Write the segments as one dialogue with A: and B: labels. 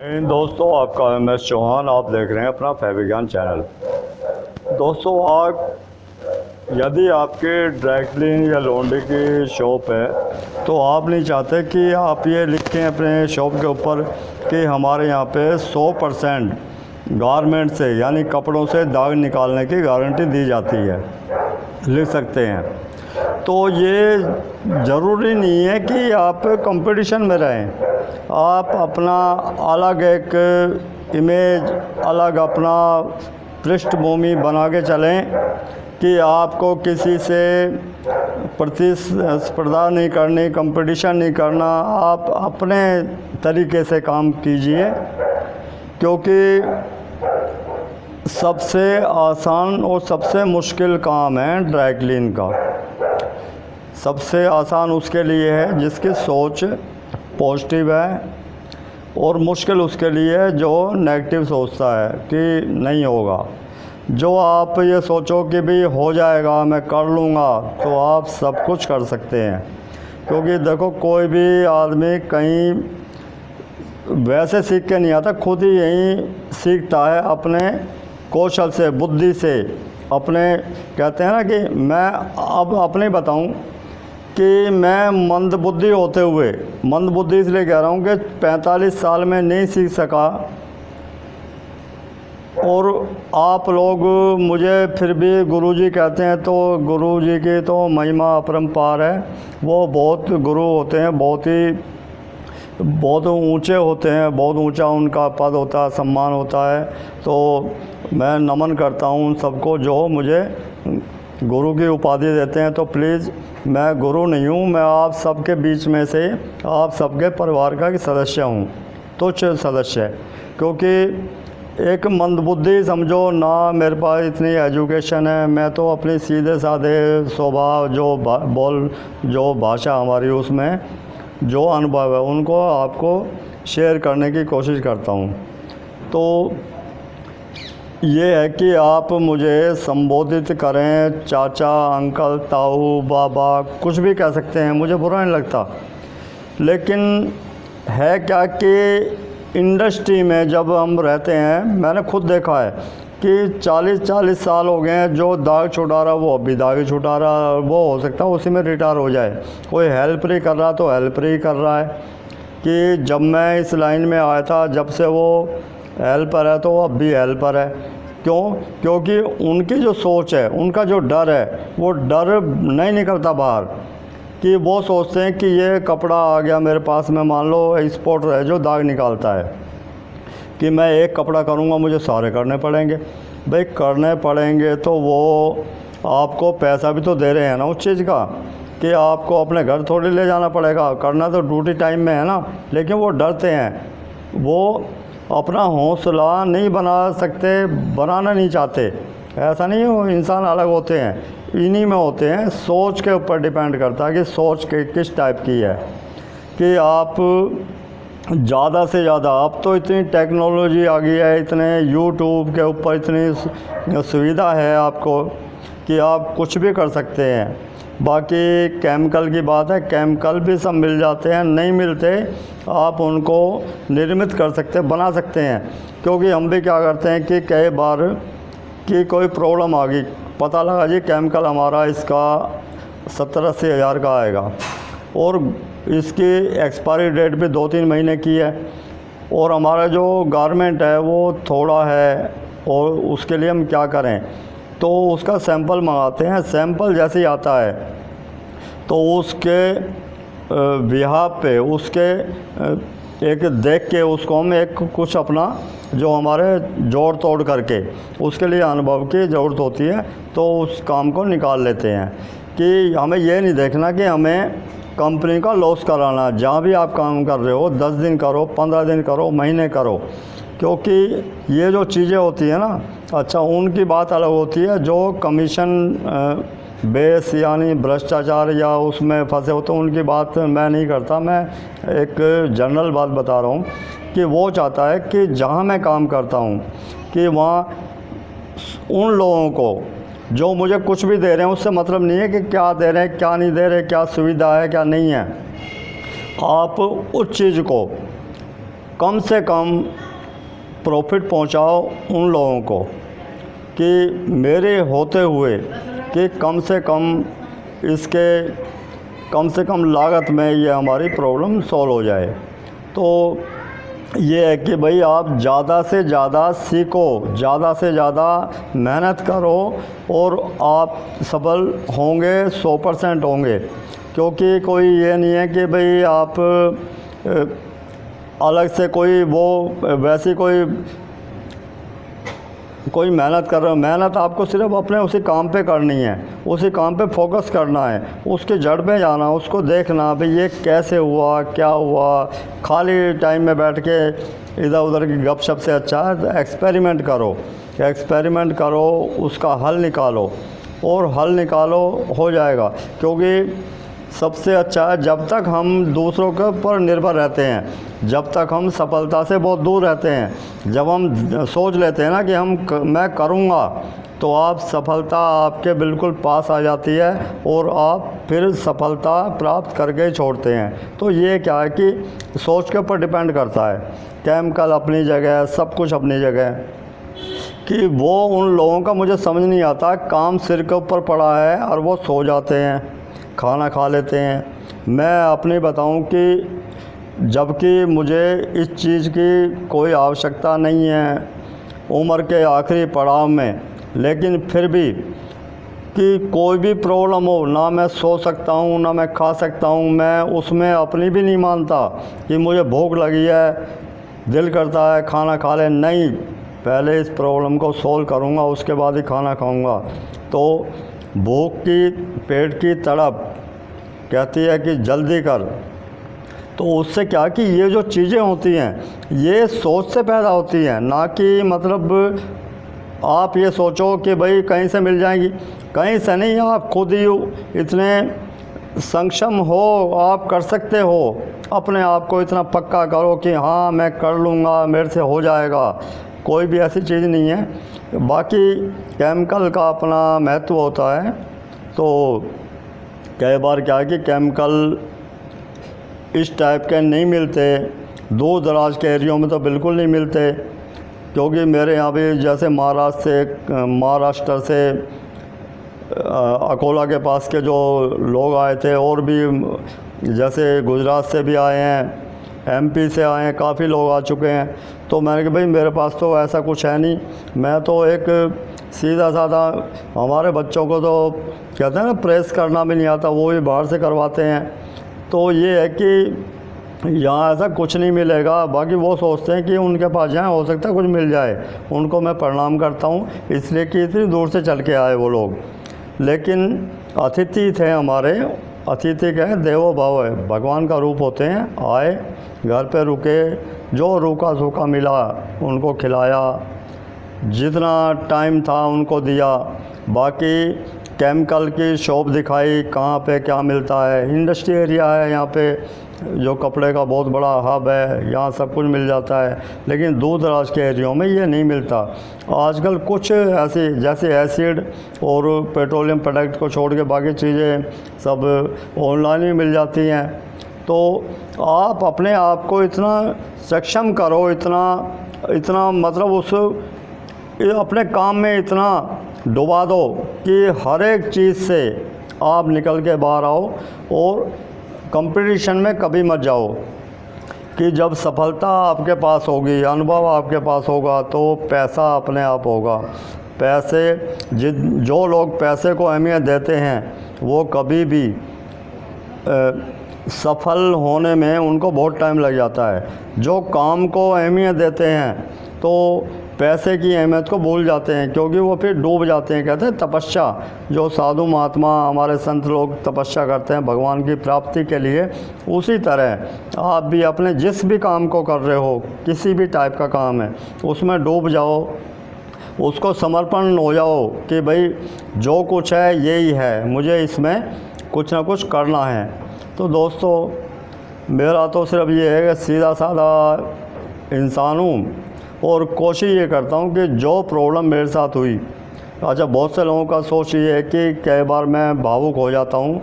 A: दोस्तों, आपका MS चौहान। आप देख रहे हैं अपना फैविज्ञान चैनल। दोस्तों, यदि आपके ड्राई क्लीन या लॉन्ड्री की शॉप है तो आप नहीं चाहते कि आप ये लिखें अपने शॉप के ऊपर कि हमारे यहाँ पे 100% गारमेंट से यानी कपड़ों से दाग निकालने की गारंटी दी जाती है, लिख सकते हैं। तो ये ज़रूरी नहीं है कि आप कंपटीशन में रहें। आप अपना अलग एक इमेज, अलग अपना पृष्ठभूमि बना के चलें कि आपको किसी से प्रतिस्पर्धा नहीं करनी, कंपटीशन नहीं करना। आप अपने तरीके से काम कीजिए, क्योंकि सबसे आसान और सबसे मुश्किल काम है ड्राई क्लीन का। सबसे आसान उसके लिए है जिसकी सोच पॉजिटिव है, और मुश्किल उसके लिए है जो नेगेटिव सोचता है कि नहीं होगा। जो आप ये सोचो कि भाई हो जाएगा, मैं कर लूँगा, तो आप सब कुछ कर सकते हैं। क्योंकि देखो, कोई भी आदमी कहीं वैसे सीख के नहीं आता, खुद ही यहीं सीखता है अपने कौशल से, बुद्धि से। अपने कहते हैं ना कि मैं अब अपने बताऊं कि मैं मंदबुद्धि होते हुए, मंदबुद्धि इसलिए कह रहा हूँ कि 45 साल में नहीं सीख सका, और आप लोग मुझे फिर भी गुरुजी कहते हैं। तो गुरुजी की तो महिमा अपरंपार है। वो बहुत गुरु होते हैं, बहुत ऊंचे होते हैं, बहुत ऊंचा उनका पद होता है, सम्मान होता है। तो मैं नमन करता हूँ उन सबको जो मुझे गुरु की उपाधि देते हैं। तो प्लीज़, मैं गुरु नहीं हूँ, मैं आप सबके बीच में से, आप सबके परिवार का सदस्य हूँ, तुच्छ सदस्य। क्योंकि एक मंदबुद्धि समझो ना, मेरे पास इतनी एजुकेशन है, मैं तो अपनी सीधे साधे स्वभाव, जो भाषा हमारी, उसमें जो अनुभव है उनको आपको शेयर करने की कोशिश करता हूँ। तो ये है कि आप मुझे संबोधित करें, चाचा, अंकल, ताऊ, बाबा, कुछ भी कह सकते हैं, मुझे बुरा नहीं लगता। लेकिन है क्या कि इंडस्ट्री में जब हम रहते हैं, मैंने खुद देखा है कि 40 साल हो गए हैं, जो दाग छुटा रहा वो अभी दाग छुटा रहा, वो हो सकता है उसी में रिटायर हो जाए। कोई हेल्पर ही कर रहा तो हेल्पर ही कर रहा है। कि जब मैं इस लाइन में आया था, जब से वो हेल्पर है तो वो अब भी हेल्पर है। क्यों? क्योंकि उनकी जो सोच है, उनका जो डर है, वो डर नहीं निकलता बाहर। कि वो सोचते हैं कि ये कपड़ा आ गया मेरे पास में, मान लो एक्सपोर्टर है जो दाग निकालता है, कि मैं एक कपड़ा करूँगा, मुझे सारे करने पड़ेंगे। भाई करने पड़ेंगे तो वो आपको पैसा भी तो दे रहे हैं ना उस चीज़ का, कि आपको अपने घर थोड़ी ले जाना पड़ेगा। करना तो ड्यूटी टाइम में है ना। लेकिन वो डरते हैं, वो अपना हौसला नहीं बना सकते, बनाना नहीं चाहते। ऐसा नहीं हो, इंसान अलग होते हैं, इन्हीं में होते हैं। सोच के ऊपर डिपेंड करता है कि सोच के किस टाइप की है। कि आप ज़्यादा से ज़्यादा, अब तो इतनी टेक्नोलॉजी आ गई है, इतने यूट्यूब के ऊपर इतनी सुविधा है आपको कि आप कुछ भी कर सकते हैं। बाकी केमिकल की बात है, केमिकल भी सब मिल जाते हैं, नहीं मिलते आप उनको निर्मित कर सकते, बना सकते हैं। क्योंकि हम भी क्या करते हैं कि कई बार कि कोई प्रॉब्लम आ गई, पता लगा जी केमिकल हमारा इसका 70-80 हज़ार का आएगा, और इसकी एक्सपायरी डेट भी 2-3 महीने की है, और हमारा जो गारमेंट है वो थोड़ा है, और उसके लिए हम क्या करें? तो उसका सैंपल मंगाते हैं। सैंपल जैसे ही आता है तो उसके बिहाफ पे, उसके एक देख के उसको हम एक कुछ अपना जो हमारे जोड़ तोड़ करके, उसके लिए अनुभव की ज़रूरत होती है, तो उस काम को निकाल लेते हैं। कि हमें ये नहीं देखना कि हमें कंपनी का लॉस कराना। जहाँ भी आप काम कर रहे हो, 10 दिन करो, 15 दिन करो, महीने करो। क्योंकि ये जो चीज़ें होती है ना, अच्छा, उनकी बात अलग होती है। जो कमीशन बेस यानी भ्रष्टाचार या उसमें फंसे होते हैं, उनकी बात मैं नहीं करता। मैं एक जनरल बात बता रहा हूँ कि वो चाहता है कि जहाँ मैं काम करता हूँ कि वहाँ उन लोगों को जो मुझे कुछ भी दे रहे हैं, उससे मतलब नहीं है कि क्या दे रहे हैं, क्या नहीं दे रहे, क्या सुविधा है, क्या नहीं है। आप उस चीज़ को कम से कम प्रॉफिट पहुंचाओ उन लोगों को कि मेरे होते हुए कि कम से कम लागत में ये हमारी प्रॉब्लम सॉल्व हो जाए। तो ये है कि भाई आप ज़्यादा से ज़्यादा सीखो, ज़्यादा से ज़्यादा मेहनत करो और आप सफल होंगे, 100% होंगे। क्योंकि कोई ये नहीं है कि भाई आप अलग से वैसी कोई मेहनत कर रहे हो। मेहनत आपको सिर्फ अपने उसी काम पे करनी है, उसी काम पे फोकस करना है, उसके जड़ पे जाना, उसको देखना भाई ये कैसे हुआ, क्या हुआ। खाली टाइम में बैठ के इधर उधर की गपशप से अच्छा है एक्सपेरिमेंट करो, उसका हल निकालो और हल निकालो, हो जाएगा। क्योंकि सबसे अच्छा है जब तक हम दूसरों के ऊपर निर्भर रहते हैं, जब तक हम सफलता से बहुत दूर रहते हैं। जब हम सोच लेते हैं ना कि मैं करूँगा, तो आप सफलता आपके बिल्कुल पास आ जाती है और आप फिर सफलता प्राप्त करके ही छोड़ते हैं। तो ये क्या है कि सोच के ऊपर डिपेंड करता है। केमिकल अपनी जगह, सब कुछ अपनी जगह। कि वो उन लोगों का मुझे समझ नहीं आता, काम सिर के ऊपर पड़ा है और वो सो जाते हैं, खाना खा लेते हैं। मैं अपनी बताऊं कि जबकि मुझे इस चीज़ की कोई आवश्यकता नहीं है उम्र के आखिरी पड़ाव में, लेकिन फिर भी कि कोई भी प्रॉब्लम हो, ना मैं सो सकता हूँ ना मैं खा सकता हूँ, मैं उसमें अपनी भी नहीं मानता कि मुझे भूख लगी है, दिल करता है खाना खा ले। नहीं, पहले इस प्रॉब्लम को सोल्व करूँगा, उसके बाद ही खाना खाऊँगा। तो भूख की, पेट की तड़प कहती है कि जल्दी कर। तो उससे क्या कि ये जो चीज़ें होती हैं ये सोच से पैदा होती हैं, ना कि मतलब आप ये सोचो कि भाई कहीं से मिल जाएंगी। कहीं से नहीं, आप खुद ही इतने सक्षम हो, आप कर सकते हो। अपने आप को इतना पक्का करो कि हाँ मैं कर लूँगा, मेरे से हो जाएगा। कोई भी ऐसी चीज़ नहीं है। बाकी केमिकल का अपना महत्व होता है। तो कई बार क्या है कि केमिकल इस टाइप के नहीं मिलते, दूर दराज के एरियो में तो बिल्कुल नहीं मिलते। क्योंकि मेरे यहाँ भी जैसे महाराष्ट्र से अकोला के पास के जो लोग आए थे, और भी जैसे गुजरात से भी आए हैं, MP से आए हैं, काफ़ी लोग आ चुके हैं। तो मैंने कहा भाई मेरे पास तो ऐसा कुछ है नहीं, मैं तो एक सीधा साधा, हमारे बच्चों को तो कहते हैं ना प्रेस करना भी नहीं आता, वो भी बाहर से करवाते हैं। तो ये है कि यहाँ ऐसा कुछ नहीं मिलेगा। बाकी वो सोचते हैं कि उनके पास जाएं, हो सकता है कुछ मिल जाए। उनको मैं प्रणाम करता हूँ, इसलिए कि इतनी दूर से चल के आए वो लोग। लेकिन अतिथि थे हमारे, अतिथि क्या है, देवो भव है, भगवान का रूप होते हैं। आए, घर पे रुके, जो रूखा सूखा मिला उनको खिलाया, जितना टाइम था उनको दिया। बाकी केमिकल की शॉप दिखाई, कहाँ पे क्या मिलता है। इंडस्ट्री एरिया है यहाँ पे, जो कपड़े का बहुत बड़ा हब है, यहाँ सब कुछ मिल जाता है। लेकिन दूर दराज के एरियो में ये नहीं मिलता। आजकल कुछ ऐसी जैसे एसिड और पेट्रोलियम प्रोडक्ट को छोड़ के बाकी चीज़ें सब ऑनलाइन भी मिल जाती हैं। तो आप अपने आप को इतना सक्षम करो, इतना मतलब उस अपने काम में इतना डुबा दो कि हर एक चीज़ से आप निकल के बाहर आओ और कंपटीशन में कभी मत जाओ। कि जब सफलता आपके पास होगी, अनुभव आपके पास होगा, तो पैसा अपने आप होगा। जो लोग पैसे को अहमियत देते हैं वो कभी भी सफल होने में उनको बहुत टाइम लग जाता है। जो काम को अहमियत देते हैं तो पैसे की अहमियत को भूल जाते हैं, क्योंकि वो फिर डूब जाते हैं। कहते हैं तपस्या, जो साधु महात्मा हमारे संत लोग तपस्या करते हैं भगवान की प्राप्ति के लिए, उसी तरह आप भी अपने जिस भी काम को कर रहे हो, किसी भी टाइप का काम है, उसमें डूब जाओ, उसको समर्पण हो जाओ कि भाई जो कुछ है यही है, मुझे इसमें कुछ ना कुछ करना है। तो दोस्तों मेरा तो सिर्फ ये है कि सीधा साधा इंसान हूँ और कोशिश ये करता हूँ कि जो प्रॉब्लम मेरे साथ हुई, अच्छा बहुत से लोगों का सोच ये है कि कई बार मैं भावुक हो जाता हूँ।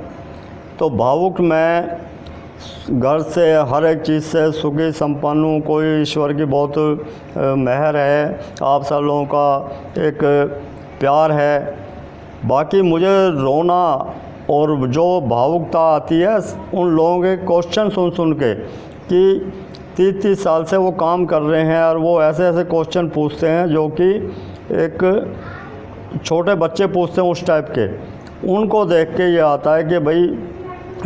A: तो भावुक मैं घर से हर एक चीज़ से सुखी संपन्न हूँ। कोई ईश्वर की बहुत मेहर है, आप सब लोगों का एक प्यार है। बाकी मुझे रोना और जो भावुकता आती है उन लोगों के क्वेश्चन सुन सुन के कि 30-30 साल से वो काम कर रहे हैं और वो ऐसे ऐसे क्वेश्चन पूछते हैं जो कि एक छोटे बच्चे पूछते हैं उस टाइप के। उनको देख के ये आता है कि भाई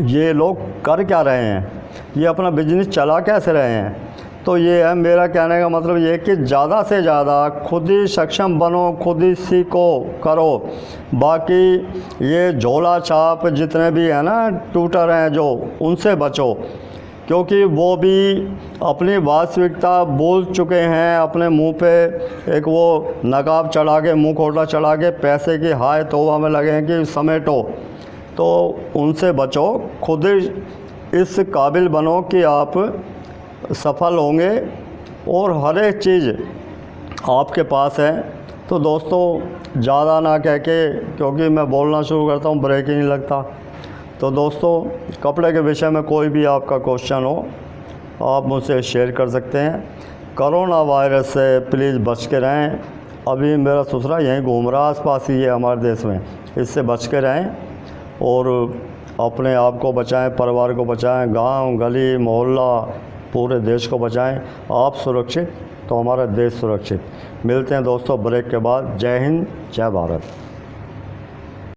A: ये लोग कर क्या रहे हैं, ये अपना बिजनेस चला कैसे रहे हैं। तो ये है मेरा कहने का मतलब, ये कि ज़्यादा से ज़्यादा खुद ही सक्षम बनो, खुद ही सीखो करो। बाकी ये झोला छाप जितने भी हैं ना ट्यूटर हैं जो, उनसे बचो, क्योंकि वो भी अपनी वास्तविकता भूल चुके हैं। अपने मुंह पे एक वो नकाब चढ़ा के, मुंह खोटा चढ़ा के पैसे की हाय तौबा में लगे हैं कि समेटो। तो उनसे बचो, खुद इस काबिल बनो कि आप सफल होंगे और हर एक चीज़ आपके पास है। तो दोस्तों ज़्यादा ना कह के, क्योंकि मैं बोलना शुरू करता हूँ ब्रेक ही नहीं लगता। तो दोस्तों कपड़े के विषय में कोई भी आपका क्वेश्चन हो आप मुझसे शेयर कर सकते हैं। कोरोना वायरस से प्लीज़ बच के रहें। अभी मेरा ससुरा यहीं घूम रहा, आसपास ही है हमारे देश में। इससे बच के रहें और अपने आप को बचाएं, परिवार को बचाएं, गांव गली मोहल्ला पूरे देश को बचाएं। आप सुरक्षित तो हमारा देश सुरक्षित। मिलते हैं दोस्तों ब्रेक के बाद। जय हिंद, जय भारत।